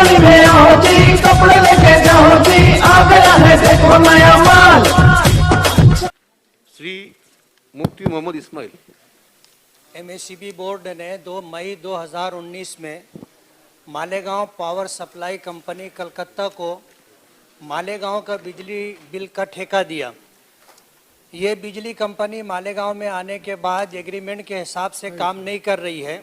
दिवाली में आओ जी, कपड़े लेके जाओ जी, आ गया है देखो नया माल। श्री मुफ्ती मोहम्मद इस्माइल। एमएससीबी बोर्ड ने 2 मई 2019 में Malegaon power supply company Calcutta को मालेगांव का बिजली बिल का ठेका दिया। ये बिजली कंपनी मालेगांव में आने के बाद एग्रीमेंट के हिसाब से काम नहीं कर रही है।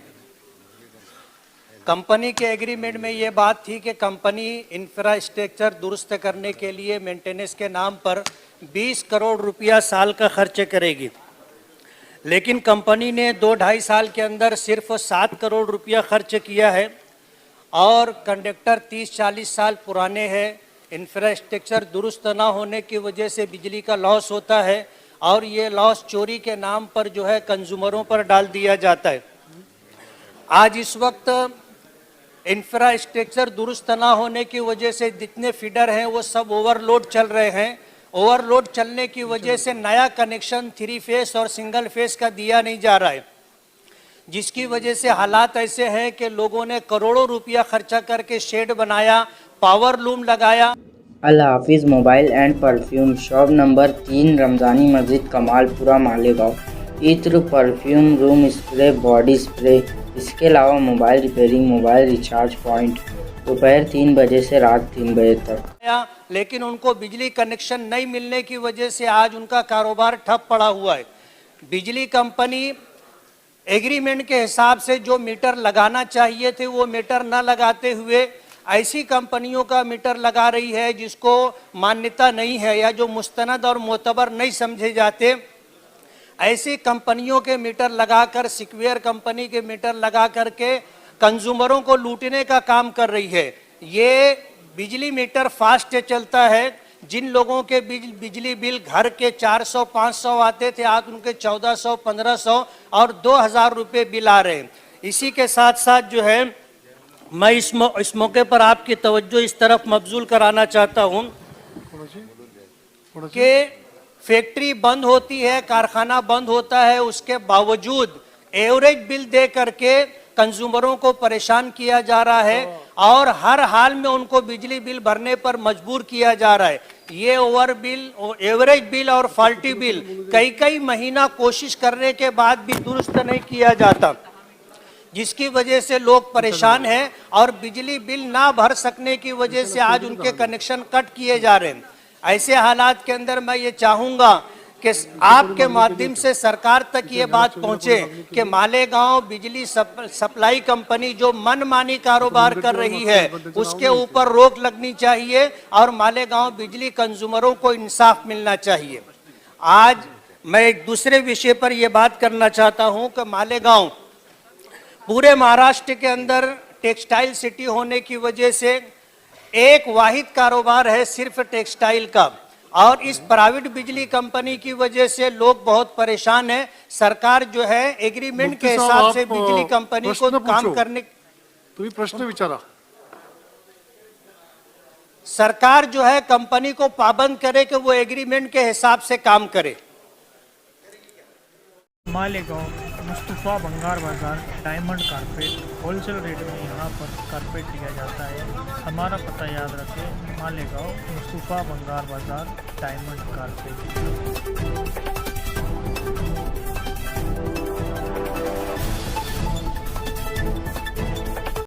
कंपनी के एग्रीमेंट में ये बात थी कि कंपनी इंफ्रास्ट्रक्चर दुरुस्त करने के लिए मेंटेनेंस के नाम पर 20 करोड़ रुपया साल का खर्च करेगी, लेकिन कंपनी ने 2-2.5 साल के अंदर सिर्फ 7 करोड़ रुपया खर्च किया है और कंडक्टर 30-40 साल पुराने हैं। इंफ्रास्ट्रक्चर दुरुस्त ना होने की वजह से बिजली का लॉस होता है और ये लॉस चोरी के नाम पर जो है कंज्यूमरों पर डाल दिया जाता है। आज इस वक्त इंफ्रास्ट्रक्चर दुरुस्त ना होने की वजह से जितने फीडर हैं वो सब ओवरलोड चल रहे हैं। ओवरलोड चलने की वजह से नया कनेक्शन 3 फेस और सिंगल फेस का दिया नहीं जा रहा है, जिसकी वजह से हालात ऐसे हैं कि लोगों ने करोड़ों रुपया खर्चा करके शेड बनाया, पावर लूम लगाया। Al Hafiz mobile and perfume shop number 3 Ramzani Masjid Kamalpura Malegaon. इत्र, perfume, room spray, body spray, इसके अलावा mobile repairing, mobile recharge point दोपहर 3 बजे से रात 3 बजे तक। लेकिन उनको बिजली कनेक्शन नहीं मिलने की वजह से आज उनका कारोबार ठप पड़ा हुआ है। बिजली कंपनी एग्रीमेंट के हिसाब से जो मीटर लगाना चाहिए थे वो मीटर न लगाते हुए ऐसी कंपनियों का मीटर लगा रही है जिसको मान्यता नहीं है या जो मुस्तनद और मोतबर नहीं समझे जाते। ऐसी कंपनियों के मीटर लगाकर, सिक्वेयर कंपनी के मीटर लगा करके कंज्यूमरों को लूटने का काम कर रही है। ये बिजली मीटर फास्ट चलता है। जिन लोगों के बिजली बिल घर के 400-500 आते थे, आज उनके 1400, 1500 और 2000 रुपये बिल आ रहे हैं। इसी के साथ साथ जो है मैं इस मौके पर आपकी तवज्जो इस तरफ मबजूल कराना चाहता हूँ कि फैक्ट्री बंद होती है, कारखाना बंद होता है, उसके बावजूद एवरेज बिल दे करके कंज्यूमरों को परेशान किया जा रहा है और हर हाल में उनको बिजली बिल भरने पर मजबूर किया जा रहा है। ये ओवर बिल, एवरेज बिल और फॉल्टी बिल कई महीना कोशिश करने के बाद भी दुरुस्त नहीं किया जाता, जिसकी वजह से लोग परेशान हैं और बिजली बिल ना भर सकने की वजह से आज उनके कनेक्शन कट किए जा रहे हैं। ऐसे हालात के अंदर मैं ये चाहूँगा कि आपके माध्यम से सरकार तक ये बात पहुंचे कि मालेगांव बिजली सप्लाई कंपनी जो मनमानी कारोबार कर रही है उसके ऊपर रोक लगनी चाहिए और मालेगांव बिजली कंज्यूमरों को इंसाफ मिलना चाहिए। आज मैं एक दूसरे विषय पर यह बात करना चाहता हूं कि मालेगांव पूरे महाराष्ट्र के अंदर टेक्सटाइल सिटी होने की वजह से एक वाहिद कारोबार है सिर्फ टेक्सटाइल का, और इस प्राइवेट बिजली कंपनी की वजह से लोग बहुत परेशान हैं। सरकार जो है एग्रीमेंट के हिसाब से बिजली कंपनी को काम करने, तुम्ही प्रश्न विचारा। सरकार जो है कंपनी को पाबंद करे कि वो एग्रीमेंट के हिसाब से काम करे। मालेगांव मुस्तफा बंगार बाजार डायमंड कारपेट होलसेल रेट में यहाँ पर कारपेट दिया जाता है। हमारा पता याद रखें, मालेगांव मुस्तफा बंगार बाजार डायमंड कारपेट।